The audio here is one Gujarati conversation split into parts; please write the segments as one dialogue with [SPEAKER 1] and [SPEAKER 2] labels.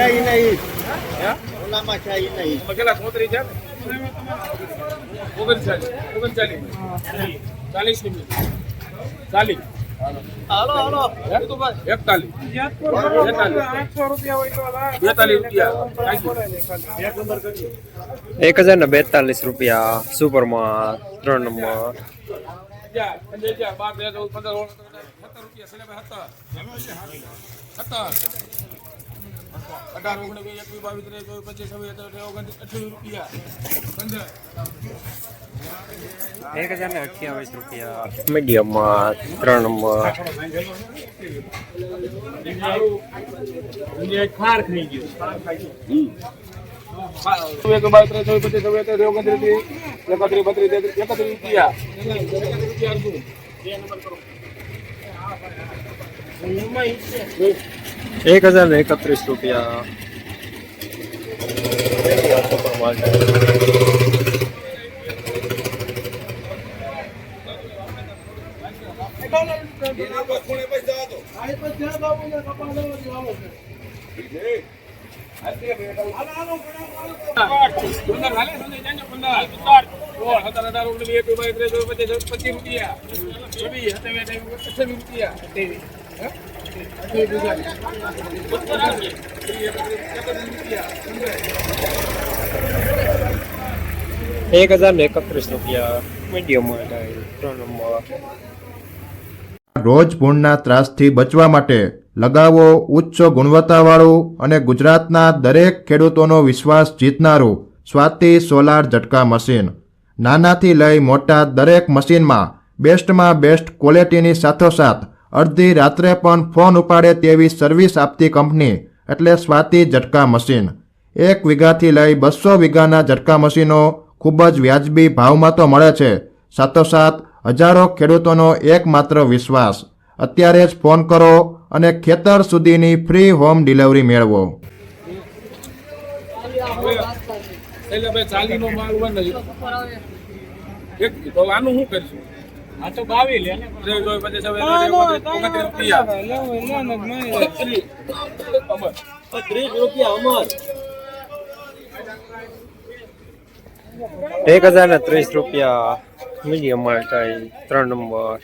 [SPEAKER 1] ચાઈ નહીં.
[SPEAKER 2] હે
[SPEAKER 1] ઓલામાં ચાઈ નહીં.
[SPEAKER 2] કેટલા 34 છે ને 39 40 ની 40
[SPEAKER 1] હાલો હાલો.
[SPEAKER 2] 41
[SPEAKER 3] 1042 રૂપિયા સુપરમાં 3 નંબર. 1028 રૂપિયા મીડિયમમાં 3 નંબર.
[SPEAKER 2] ખાર ખાઈ ગયો
[SPEAKER 3] રૂપિયા. રૂપિયા મીડિયમ 3 નંબર.
[SPEAKER 4] રોજ ભૂણના ત્રાસથી બચવા માટે લગાવો ઉચ્ચ ગુણવત્તાવાળું અને ગુજરાતના દરેક ખેડૂતોનો વિશ્વાસ જીતનારું સ્વાતિ સોલાર ઝટકા મશીન. નાનાથી લઈ મોટા દરેક મશીનમાં બેસ્ટમાં બેસ્ટ ક્વોલિટીની સાથોસાથ અડધી રાત્રે પણ ફોન ઉપાડે તેવી સર્વિસ આપતી કંપની એટલે સ્વાતિ ઝટકા મશીન. 1 વીઘાથી લઈ 200 વીઘાના ઝટકા મશીનો ખૂબ જ વ્યાજબી ભાવમાં તો મળે છે, સાથોસાથ હજારો ખેડૂતોનો એકમાત્ર વિશ્વાસ. અત્યારે જ ફોન કરો અને ખેતર સુધીની ફ્રી હોમ ડિલિવરી મેળવો.
[SPEAKER 2] આનું શું કરીશું? આ તો
[SPEAKER 3] 1030 રૂપિયા મીડિયમ માલટાઈ 3 નંબર.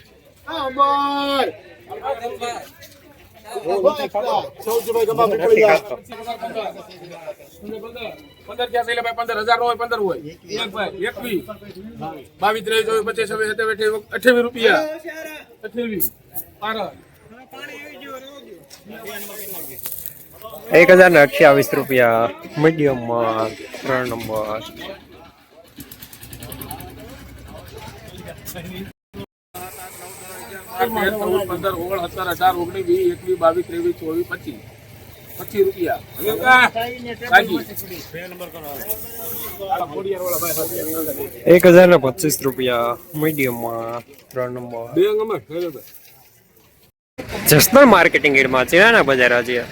[SPEAKER 3] ₹1028 રૂપિયા મીડિયમ માં 3 નંબર. 1025 રૂપિયા મીડિયમ માં 3 નંબર. જસદણ માર્કેટિંગ એડમાં ચેનાના બજાર આજે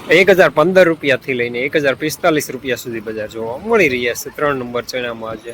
[SPEAKER 3] 1015 રૂપિયા થી લઈને 1045 રૂપિયા સુધી બજાર જોવા મળી રહ્યા છે 3 નંબર ચેનામાં આજે.